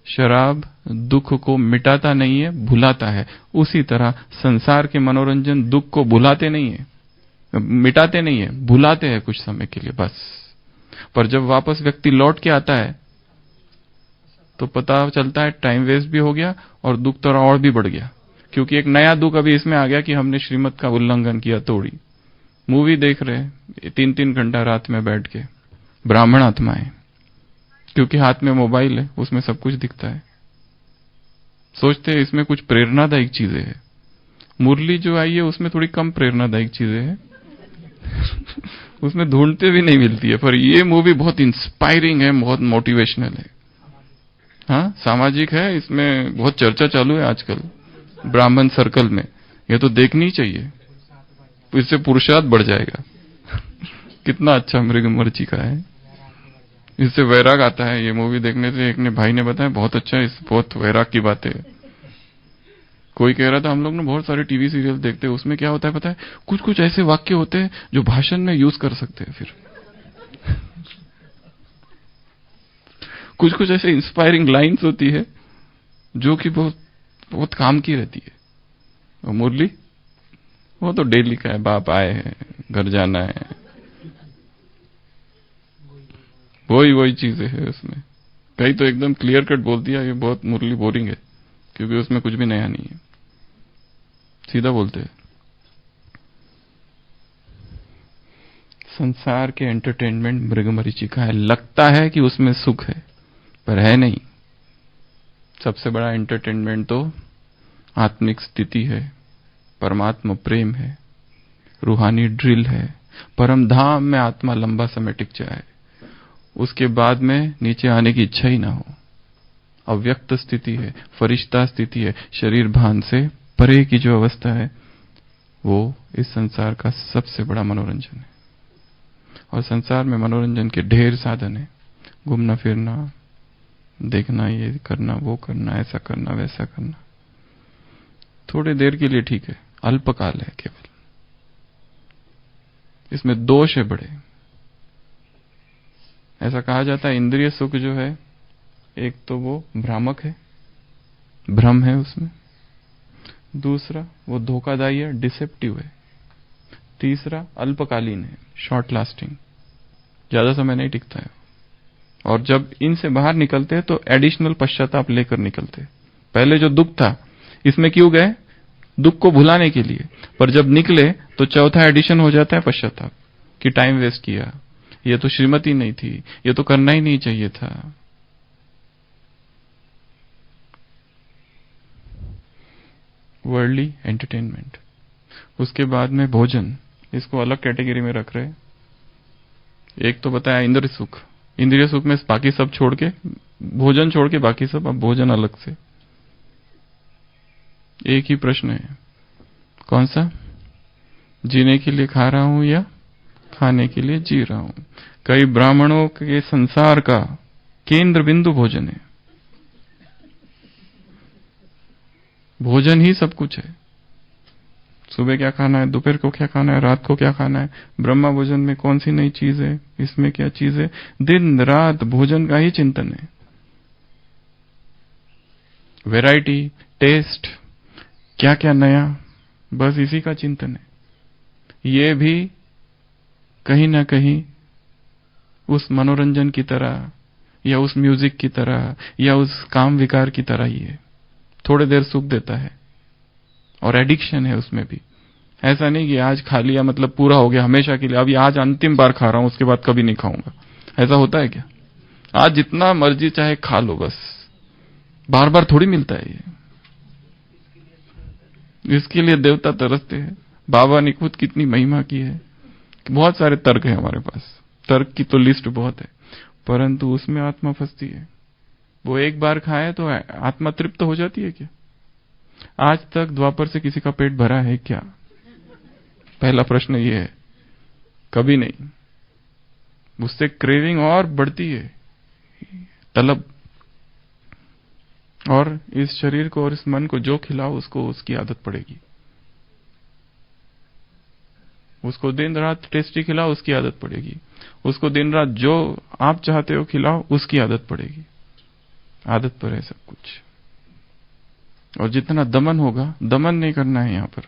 Speaker 2: शराब दुख को मिटाता नहीं है, भुलाता है। उसी तरह संसार के मनोरंजन दुख को भुलाते नहीं है, मिटाते नहीं है, भुलाते हैं कुछ समय के लिए बस। पर जब वापस व्यक्ति लौट के आता है तो पता चलता है टाइम वेस्ट भी हो गया और दुख तो और भी बढ़ गया, क्योंकि एक नया दुख अभी इसमें आ गया कि हमने श्रीमत का उल्लंघन किया, तोड़ी। मूवी देख रहे 3-3 घंटा रात में बैठ के, ब्राह्मण आत्माएं, क्योंकि हाथ में मोबाइल है, उसमें सब कुछ दिखता है। सोचते हैं इसमें कुछ प्रेरणादायक चीजें हैं। मुरली जो आई है उसमें थोड़ी कम प्रेरणादायक चीजें हैं उसमें ढूंढते भी नहीं मिलती है। पर ये मूवी बहुत इंस्पायरिंग है, बहुत मोटिवेशनल है। हाँ, सामाजिक है, इसमें बहुत चर्चा चालू है आजकल ब्राह्मण सर्कल में। ये तो देखनी चाहिए, इससे पुरुषार्थ बढ़ जाएगा कितना अच्छा मृग मरीचिका है, इससे वैराग आता है। ये मूवी देखने से एक ने भाई ने बताया बहुत अच्छा है, बहुत वैराग की बात है। कोई कह रहा था हम लोग ने बहुत सारे टीवी सीरियल देखते हैं, उसमें क्या होता है पता है, कुछ कुछ ऐसे वाक्य होते हैं जो भाषण में यूज कर सकते हैं। फिर कुछ कुछ ऐसे इंस्पायरिंग लाइंस होती है जो कि बहुत बहुत काम की रहती है। और मुरली वो तो डेली का है, बाप आए हैं, घर जाना है, वही चीजें है उसमें। कहीं तो एकदम क्लियर कट बोल दिया, ये बहुत मुरली बोरिंग है, क्योंकि उसमें कुछ भी नया नहीं है, सीधा बोलते हैं। संसार के एंटरटेनमेंट मृग मरीचिका है। लगता है कि उसमें सुख है, पर है नहीं। सबसे बड़ा एंटरटेनमेंट तो आत्मिक स्थिति है, परमात्मा प्रेम है, रूहानी ड्रिल है, परम धाम में आत्मा लंबा समय टिक जाए, उसके बाद में नीचे आने की इच्छा ही ना हो। अव्यक्त स्थिति है, फरिश्ता स्थिति है, शरीर भान से परे की जो अवस्था है, वो इस संसार का सबसे बड़ा मनोरंजन है। और संसार में मनोरंजन के ढेर साधन है, घूमना फिरना, देखना, ये करना, वो करना, ऐसा करना, वैसा करना। थोड़ी देर के लिए ठीक है, अल्पकाल है केवल। इसमें दोष है बड़े। ऐसा कहा जाता है इंद्रिय सुख जो है, एक तो वो भ्रामक है, भ्रम है उसमें। दूसरा वो धोखादायी है, डिसेप्टिव है। तीसरा अल्पकालीन है, शॉर्ट लास्टिंग, ज्यादा समय नहीं टिकता है। और जब इनसे बाहर निकलते हैं तो एडिशनल पश्चाताप लेकर निकलते हैं। पहले जो दुख था, इसमें क्यों गए? दुख को भुलाने के लिए। पर जब निकले तो चौथा एडिशन हो जाता है पश्चाताप, कि टाइम वेस्ट किया, ये तो श्रीमती नहीं थी, ये तो करना ही नहीं चाहिए था। Worldly entertainment. उसके बाद में भोजन, इसको अलग कैटेगरी में रख रहे। एक तो बताया इंद्र सुख, इंद्रिय सुख में बाकी सब छोड़ के, भोजन छोड़ के बाकी सब, अब भोजन अलग से। एक ही प्रश्न है, कौन सा? जीने के लिए खा रहा हूं या खाने के लिए जी रहा हूं? कई ब्राह्मणों के संसार का केंद्र बिंदु भोजन है। भोजन ही सब कुछ है। सुबह क्या खाना है, दोपहर को क्या खाना है, रात को क्या खाना है, ब्रह्मा भोजन में कौन सी नई चीज है, इसमें क्या चीज है, दिन रात भोजन का ही चिंतन है। वैरायटी, टेस्ट, क्या क्या नया, बस इसी का चिंतन है। ये भी कहीं ना कहीं उस मनोरंजन की तरह या उस म्यूजिक की तरह या उस काम विकार की तरह ही है। थोड़ी देर सुख देता है और एडिक्शन है उसमें भी। ऐसा नहीं कि आज खा लिया मतलब पूरा हो गया हमेशा के लिए, अभी आज अंतिम बार खा रहा हूं उसके बाद कभी नहीं खाऊंगा, ऐसा होता है क्या? आज जितना मर्जी चाहे खा लो, बस बार बार थोड़ी मिलता है ये। इसके लिए देवता तरसते हैं। बाबा ने खुद कितनी महिमा की है। बहुत सारे तर्क है हमारे पास, तर्क की तो लिस्ट बहुत है, परंतु उसमें आत्मा फंसती है। वो एक बार खाए तो आत्मा तृप्त हो जाती है क्या? आज तक द्वापर से किसी का पेट भरा है क्या? पहला प्रश्न ये है, कभी नहीं। उससे क्रेविंग और बढ़ती है, तलब। और इस शरीर को और इस मन को जो खिलाओ उसको उसकी आदत पड़ेगी। उसको दिन रात टेस्टी खिलाओ उसकी आदत पड़ेगी। उसको दिन रात जो आप चाहते हो खिलाओ उसकी आदत पड़ेगी। आदत पर है सब कुछ। और जितना दमन होगा, दमन नहीं करना है यहां पर।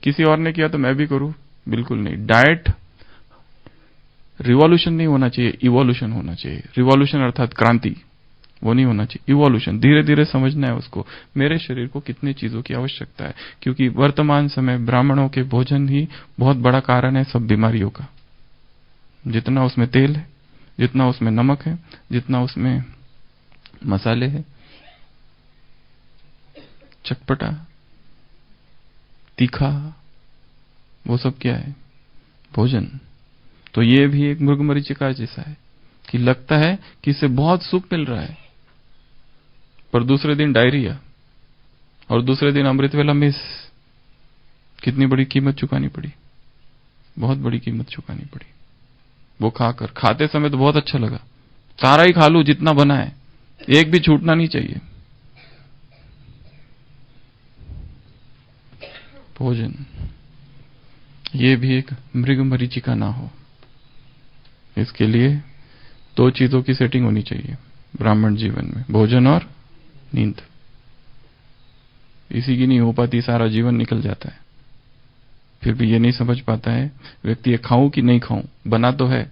Speaker 2: किसी और ने किया तो मैं भी करूं, बिल्कुल नहीं। डाइट रिवॉल्यूशन नहीं होना चाहिए, इवोल्यूशन होना चाहिए। रिवॉल्यूशन अर्थात क्रांति, वो नहीं होना चाहिए। इवोल्यूशन, धीरे धीरे समझना है उसको, मेरे शरीर को कितनी चीजों की आवश्यकता है। क्योंकि वर्तमान समय ब्राह्मणों के भोजन ही बहुत बड़ा कारण है सब बीमारियों का। जितना उसमें तेल है, जितना उसमें नमक है, जितना उसमें मसाले हैं, चटपटा, तीखा, वो सब क्या है? भोजन। तो ये भी एक मृगमरीचिका जैसा है कि लगता है कि इससे बहुत सुख मिल रहा है, पर दूसरे दिन डायरिया और दूसरे दिन अमृत वेला मिस। कितनी बड़ी कीमत चुकानी पड़ी, बहुत बड़ी कीमत चुकानी पड़ी। वो खाकर, खाते समय तो बहुत अच्छा लगा, सारा ही खा लूं जितना बना है, एक भी छूटना नहीं चाहिए। भोजन, ये भी एक मृग मरीचिका ना हो। इसके लिए दो चीजों की सेटिंग होनी चाहिए ब्राह्मण जीवन में, भोजन और नींद। इसी की नहीं हो पाती, सारा जीवन निकल जाता है। फिर भी ये नहीं समझ पाता है व्यक्ति, ये खाऊं कि नहीं खाऊं, बना तो है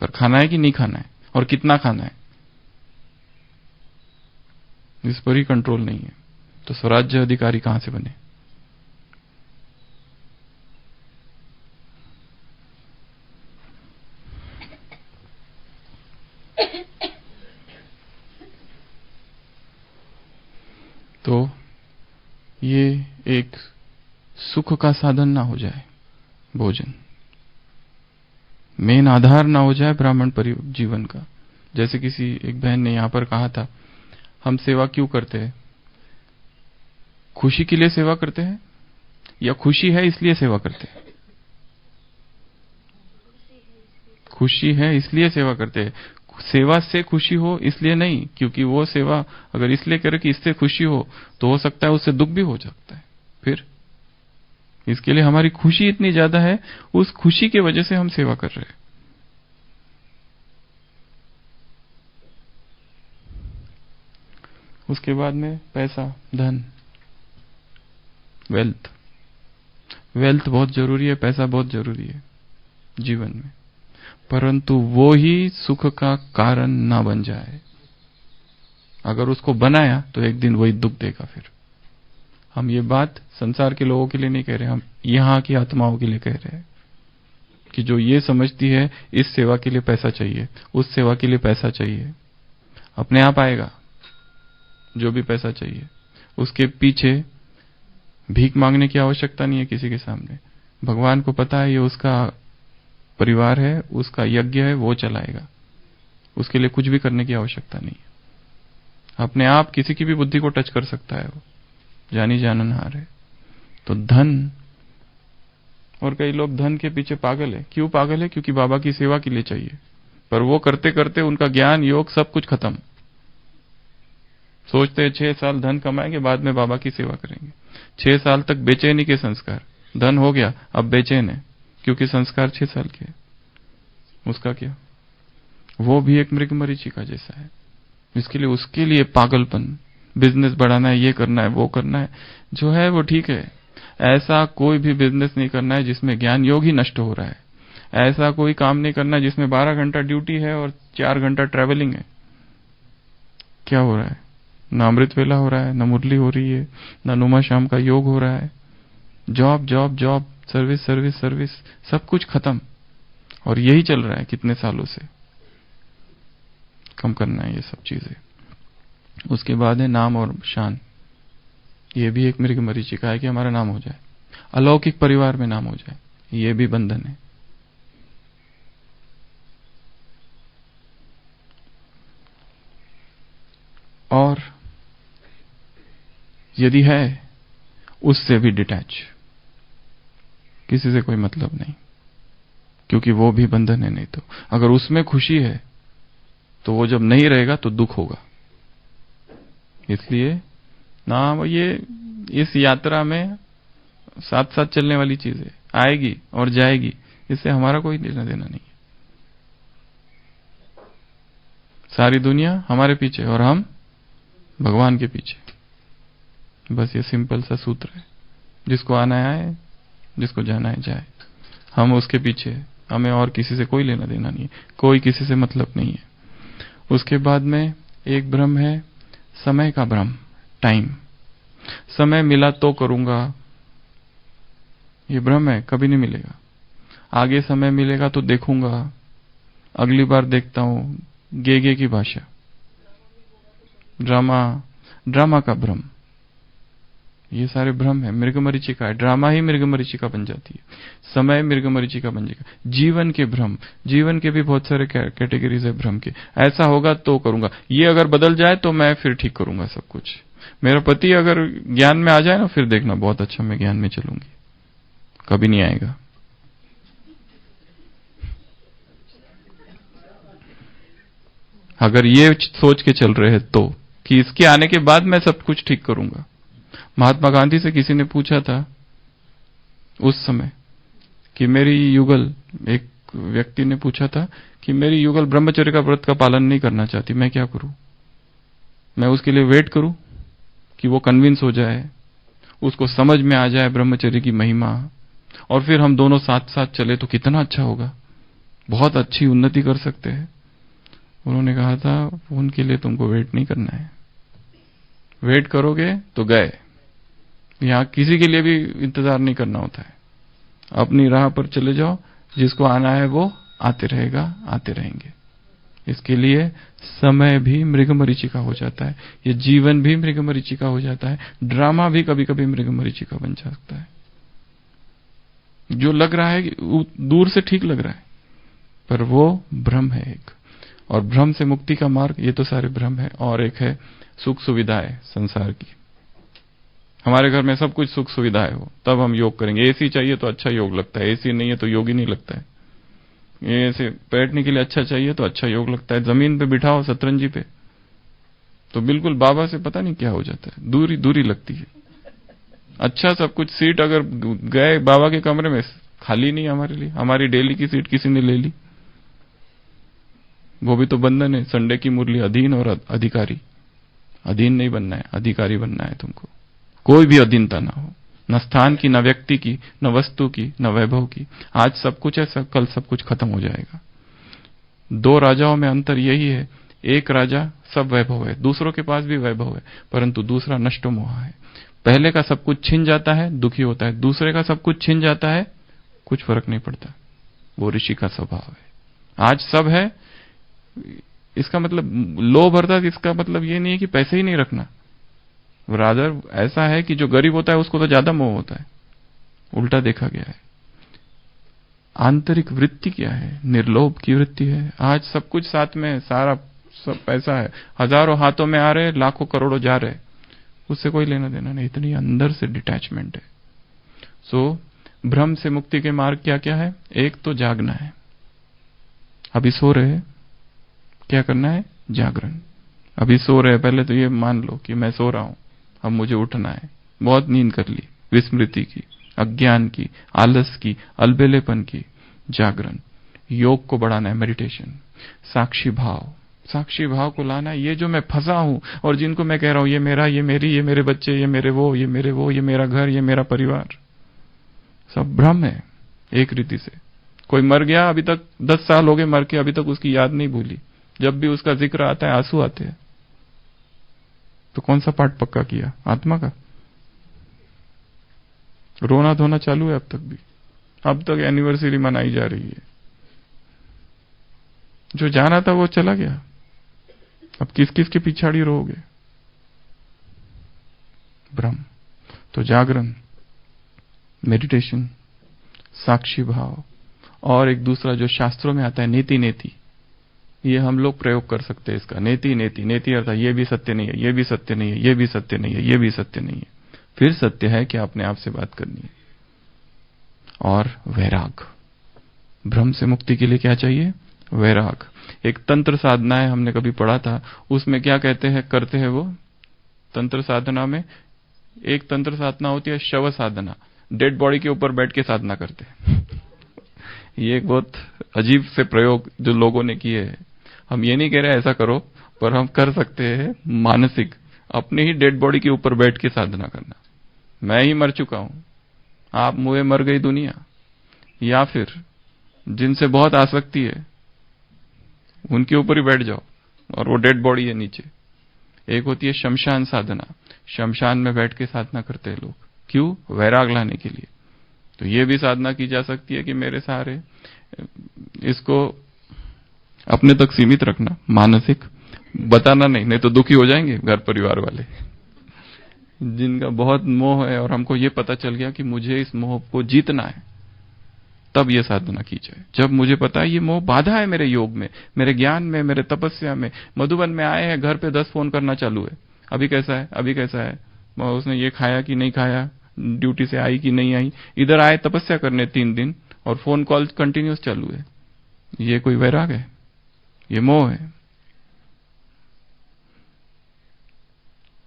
Speaker 2: पर खाना है कि नहीं खाना है और कितना खाना है, इस पर ही कंट्रोल नहीं है। तो स्वराज्य अधिकारी कहां से बने? तो ये एक सुख का साधन ना हो जाए, भोजन मेन आधार ना हो जाए ब्राह्मण जीवन का। जैसे किसी एक बहन ने यहां पर कहा था, हम सेवा क्यों करते हैं? खुशी के लिए सेवा करते हैं या खुशी है इसलिए सेवा करते हैं? खुशी है इसलिए सेवा करते हैं। सेवा से खुशी हो इसलिए नहीं, क्योंकि वो सेवा अगर इसलिए करे कि इससे खुशी हो तो हो सकता है उससे दुख भी हो सकता है। फिर इसके लिए हमारी खुशी इतनी ज्यादा है, उस खुशी की वजह से हम सेवा कर रहे हैं। उसके बाद में पैसा, धन, वेल्थ बहुत जरूरी है, पैसा बहुत जरूरी है जीवन में, परंतु वो ही सुख का कारण ना बन जाए। अगर उसको बनाया तो एक दिन वही दुख देगा। फिर हम ये बात संसार के लोगों के लिए नहीं कह रहे, हम यहां की आत्माओं के लिए कह रहे हैं कि जो ये समझती है इस सेवा के लिए पैसा चाहिए, उस सेवा के लिए पैसा चाहिए, अपने आप आएगा जो भी पैसा चाहिए। उसके पीछे भीख मांगने की आवश्यकता नहीं है किसी के सामने। भगवान को पता है ये उसका परिवार है, उसका यज्ञ है, वो चलाएगा। उसके लिए कुछ भी करने की आवश्यकता नहीं है। अपने आप किसी की भी बुद्धि को टच कर सकता है, वो जानी जाननहार है। तो धन, और कई लोग धन के पीछे पागल है। क्यों पागल है? क्योंकि बाबा की सेवा के लिए चाहिए, पर वो करते करते उनका ज्ञान, योग सब कुछ खत्म। सोचते हैं 6 साल धन कमाएंगे, बाद में बाबा की सेवा करेंगे। 6 साल तक बेचैनी के संस्कार, धन हो गया अब बेचैन है, क्योंकि संस्कार 6 साल के। उसका क्या? वो भी एक मृग मरीचिका जैसा है। इसके लिए, उसके लिए पागलपन, बिजनेस बढ़ाना है, ये करना है, वो करना है, जो है वो ठीक है। ऐसा कोई भी बिजनेस नहीं करना है जिसमें ज्ञान योग ही नष्ट हो रहा है। ऐसा कोई काम नहीं करना है जिसमें 12 घंटा ड्यूटी है और 4 घंटा ट्रैवलिंग है। क्या हो रहा है? ना अमृत वेला हो रहा है, ना मुरली हो रही है, ना नुमा शाम का योग हो रहा है। Job job job, service service service, सब कुछ खत्म। और यही चल रहा है कितने सालों से। कम करना है ये सब चीजें। उसके बाद है नाम और शान। ये भी एक मृग मरीचिका है कि हमारा नाम हो जाए, अलौकिक परिवार में नाम हो जाए, ये भी बंधन है। और यदि है, उससे भी डिटैच, किसी से कोई मतलब नहीं, क्योंकि वो भी बंधन है। नहीं तो अगर उसमें खुशी है तो वो जब नहीं रहेगा तो दुख होगा। इसलिए ना, ये इस यात्रा में साथ साथ चलने वाली चीज है, आएगी और जाएगी, इससे हमारा कोई लेना देना नहीं है। सारी दुनिया हमारे पीछे और हम भगवान के पीछे। बस ये सिंपल सा सूत्र है। जिसको आना है आए, जिसको जाना है जाए। हम उसके पीछे, हमें और किसी से कोई लेना देना नहीं है, कोई किसी से मतलब नहीं है। उसके बाद में एक भ्रम है, समय का भ्रम, टाइम। समय मिला तो करूंगा, ये भ्रम है, कभी नहीं मिलेगा। आगे समय मिलेगा तो देखूंगा, अगली बार देखता हूं, गे की भाषा, ड्रामा का भ्रम। ये सारे भ्रम है, मृग मरीचिका है। ड्रामा ही मृग मरीचिका बन जाती है, समय मृग मरीचिका बन जाएगा। जीवन के भ्रम, जीवन के भी बहुत सारे कैटेगरीज है भ्रम के। ऐसा होगा तो करूंगा, ये अगर बदल जाए तो मैं फिर ठीक करूंगा सब कुछ। मेरा पति अगर ज्ञान में आ जाए ना, फिर देखना बहुत अच्छा, मैं ज्ञान में चलूंगी। कभी नहीं आएगा। अगर ये सोच के चल रहे हैं तो, कि इसके आने के बाद मैं सब कुछ ठीक करूंगा। महात्मा गांधी से किसी ने पूछा था उस समय कि मेरी युगल, एक व्यक्ति ने पूछा था कि मेरी युगल ब्रह्मचर्य का व्रत का पालन नहीं करना चाहती, मैं क्या करूं? मैं उसके लिए वेट करूं कि वो कन्विंस हो जाए, उसको समझ में आ जाए ब्रह्मचर्य की महिमा, और फिर हम दोनों साथ साथ चले तो कितना अच्छा होगा, बहुत अच्छी उन्नति कर सकते हैं। उन्होंने कहा था उनके लिए तुमको वेट नहीं करना है। वेट करोगे तो गए। यहां किसी के लिए भी इंतजार नहीं करना होता है, अपनी राह पर चले जाओ, जिसको आना है वो आते रहेगा, आते रहेंगे। इसके लिए समय भी मृग मरीचिका हो जाता है, ये जीवन भी मृग मरीचिका हो जाता है, ड्रामा भी कभी कभी मृग मरीचिका बन सकता है। जो लग रहा है दूर से ठीक लग रहा है, पर वो भ्रम है एक। और भ्रम से मुक्ति का मार्ग, ये तो सारे भ्रम है। और एक है सुख सुविधाएं संसार की। हमारे घर में सब कुछ सुख सुविधा है, वो तब हम योग करेंगे। एसी चाहिए तो अच्छा योग लगता है, एसी नहीं है तो योग ही नहीं लगता है। ये ऐसे बैठने के लिए अच्छा चाहिए तो अच्छा योग लगता है। जमीन पे बिठाओ शतरंजी पे तो बिल्कुल बाबा से पता नहीं क्या हो जाता है, दूरी दूरी लगती है। अच्छा सब कुछ, सीट अगर गए बाबा के कमरे में, खाली नहीं हमारे लिए, हमारी डेली की सीट किसी ने ले ली, वो भी तो बंधन है। संडे की मुरली, अधीन और अधिकारी। अधीन नहीं बनना है, अधिकारी बनना है तुमको। कोई भी अधीनता ना हो, न स्थान की, न व्यक्ति की, न वस्तु की, न वैभव की। आज सब कुछ है, कल सब कुछ खत्म हो जाएगा। 2 राजाओं में अंतर यही है, एक राजा सब वैभव है, दूसरों के पास भी वैभव है, परंतु दूसरा नष्ट मोह है। पहले का सब कुछ छिन जाता है, दुखी होता है। दूसरे का सब कुछ छिन जाता है, कुछ फर्क नहीं पड़ता। वो ऋषि का स्वभाव है। आज सब है, इसका मतलब लोभ अर्थात, इसका मतलब ये नहीं है कि पैसे ही नहीं रखना। रादर ऐसा है कि जो गरीब होता है उसको तो ज्यादा मोह होता है, उल्टा देखा गया है। आंतरिक वृत्ति क्या है? निर्लोभ की वृत्ति है। आज सब कुछ साथ में है, सारा सब पैसा है, हजारों हाथों में आ रहे, लाखों करोड़ों जा रहे, उससे कोई लेना देना नहीं। इतनी अंदर से डिटैचमेंट है। सो भ्रम से मुक्ति के मार्ग क्या क्या है? एक तो जागना है। अभी सो रहे हैं, क्या करना है? जागरण। अभी सो रहे हैं, पहले तो ये मान लो कि मैं सो रहा हूं, अब मुझे उठना है। बहुत नींद कर ली, विस्मृति की, अज्ञान की, आलस की, अलबेलेपन की। जागरण। योग को बढ़ाना है, मेडिटेशन। साक्षी भाव, साक्षी भाव को लाना है। ये जो मैं फंसा हूं और जिनको मैं कह रहा हूं ये मेरा, ये मेरी, ये मेरे बच्चे, ये मेरे वो, ये मेरे वो, ये मेरा घर, ये मेरा परिवार, सब भ्रम है एक रीति से। कोई मर गया, अभी तक 10 साल हो गए मर के, अभी तक उसकी याद नहीं भूली। जब भी उसका जिक्र आता है आंसू आते हैं। तो कौन सा पाठ पक्का किया? आत्मा का। रोना धोना चालू है अब तक भी। अब तक एनिवर्सरी मनाई जा रही है। जो जाना था वो चला गया, अब किस किस के पिछाड़ी रहोगे? भ्रम। तो जागरण, मेडिटेशन, साक्षी भाव, और एक दूसरा जो शास्त्रों में आता है नेति नेति, ये हम लोग प्रयोग कर सकते हैं इसका। नेति नेति, नेति अर्थात ये भी सत्य नहीं है, ये भी सत्य नहीं है, ये भी सत्य नहीं है, ये भी सत्य नहीं है। फिर सत्य है कि अपने आप से बात करनी है। और वैराग। भ्रम से मुक्ति के लिए क्या चाहिए? वैराग। एक तंत्र साधना है, हमने कभी पढ़ा था, उसमें क्या कहते हैं करते हैं वो तंत्र साधना में? एक तंत्र साधना होती है शव साधना, डेड बॉडी के ऊपर बैठ के साधना करते हैं। ये एक बहुत अजीब से प्रयोग जो लोगों ने किए हैं। हम ये नहीं कह रहे ऐसा करो, पर हम कर सकते हैं मानसिक, अपने ही डेड बॉडी के ऊपर बैठ के साधना करना। मैं ही मर चुका हूं, आप मुझे मर गई दुनिया। या फिर जिनसे बहुत आसक्ति है उनके ऊपर ही बैठ जाओ और वो डेड बॉडी है नीचे। एक होती है शमशान साधना, शमशान में बैठ के साधना करते हैं लोग। क्यों? वैराग लाने के लिए। तो ये भी साधना की जा सकती है कि मेरे सहारे, इसको अपने तक सीमित रखना, मानसिक, बताना नहीं, नहीं तो दुखी हो जाएंगे घर परिवार वाले, जिनका बहुत मोह है और हमको ये पता चल गया कि मुझे इस मोह को जीतना है, तब ये साधना की जाए। जब मुझे पता है ये मोह बाधा है मेरे योग में, मेरे ज्ञान में, मेरे तपस्या में। मधुबन में आए हैं, घर पे 10 फोन करना चालू है, अभी कैसा है, अभी कैसा है, उसने ये खाया कि नहीं खाया, ड्यूटी से आई कि नहीं आई। इधर आए तपस्या करने 3 दिन और फोन कॉल कंटिन्यूस चालू है। ये कोई वैराग है? ये मोह है।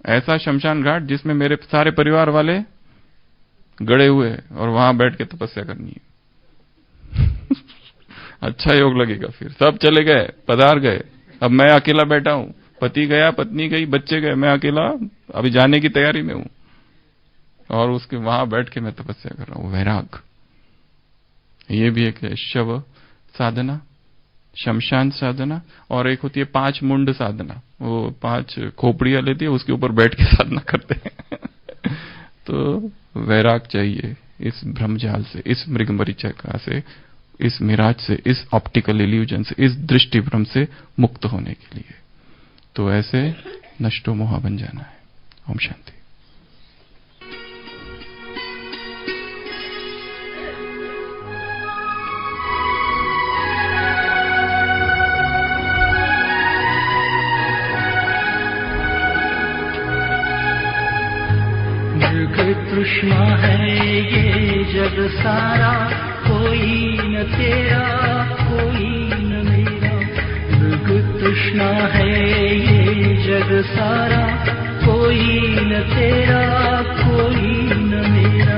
Speaker 2: ऐसा शमशान घाट जिसमें मेरे सारे परिवार वाले गड़े हुए हैं और वहां बैठ के तपस्या करनी है। अच्छा योग लगेगा। फिर सब चले गए, पधार गए, अब मैं अकेला बैठा हूं। पति गया, पत्नी गई, बच्चे गए, मैं अकेला अभी जाने की तैयारी में हूं और उसके वहां बैठ के मैं तपस्या कर रहा हूं। वैराग। ये भी एक है शव साधना, शमशान साधना। और एक होती है 5 मुंड साधना, वो 5 खोपड़ियां लेती है, उसके ऊपर बैठ के साधना करते हैं। तो वैराग चाहिए इस भ्रमजाल से, इस मृगमरीचिका से, इस मिराज से, इस ऑप्टिकल इल्यूजन से, इस दृष्टि भ्रम से मुक्त होने के लिए। तो ऐसे नष्टो मोहा बन जाना है। ओम शांति।
Speaker 1: तृष्णा है ये जग सारा, कोई न तेरा कोई न मेरा। मृग तृष्णा है ये जग सारा, कोई न तेरा कोई न मेरा।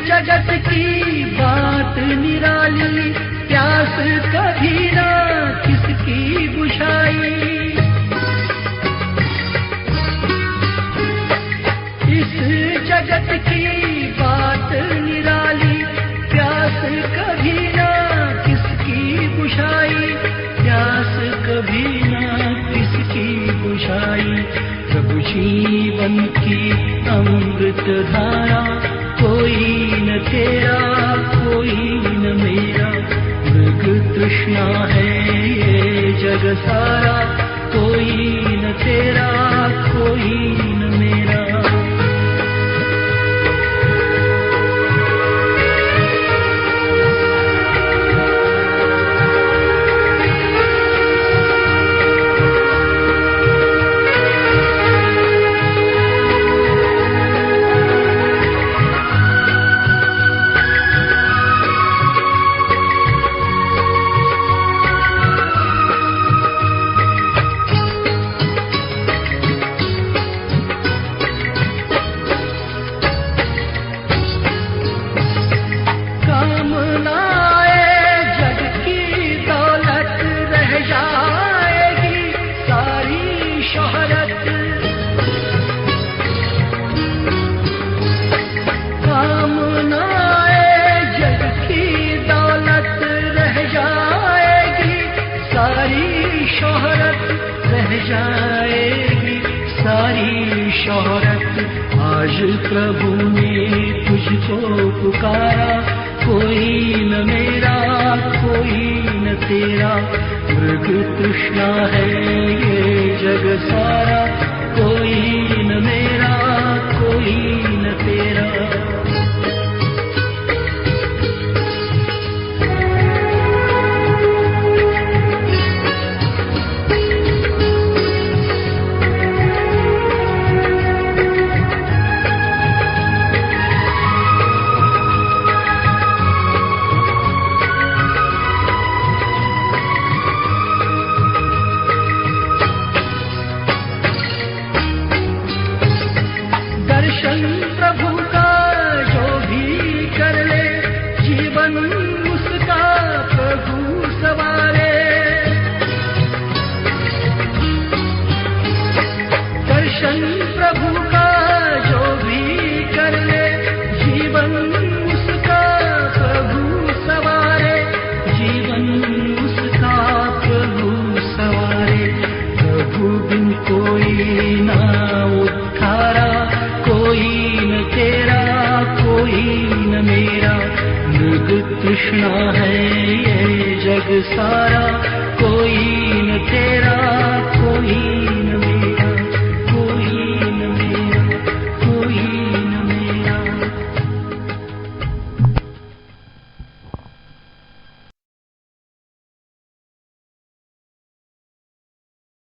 Speaker 1: जगत की बात निराली, प्यास कभी ना किसकी बुझाई। इस जगत की बात निराली, प्यास कभी ना किसकी बुझाई। जीवन की अमृत धारा, कोई न तेरा कोई न मेरा, मृग तृष्णा है ये जग सारा, कोई न तेरा कोई न मेरा। आज प्रभु ने तुझको पुकारा, कोई न मेरा कोई न तेरा, मृग तृष्णा है ये जग सारा, कोई न मेरा कोई न तेरा। प्रभु का जो भी कर ले, जीवन उसका प्रभु सवारे। दर्शन प्रभु का जो भी कर ले, जीवन उसका प्रभु सवारे, जीवन उसका प्रभु सवारे। प्रभु बिन कोई ना उद्धारा, कोई न तेरा कोई न मेरा, मृग तृष्णा है ये जग सारा,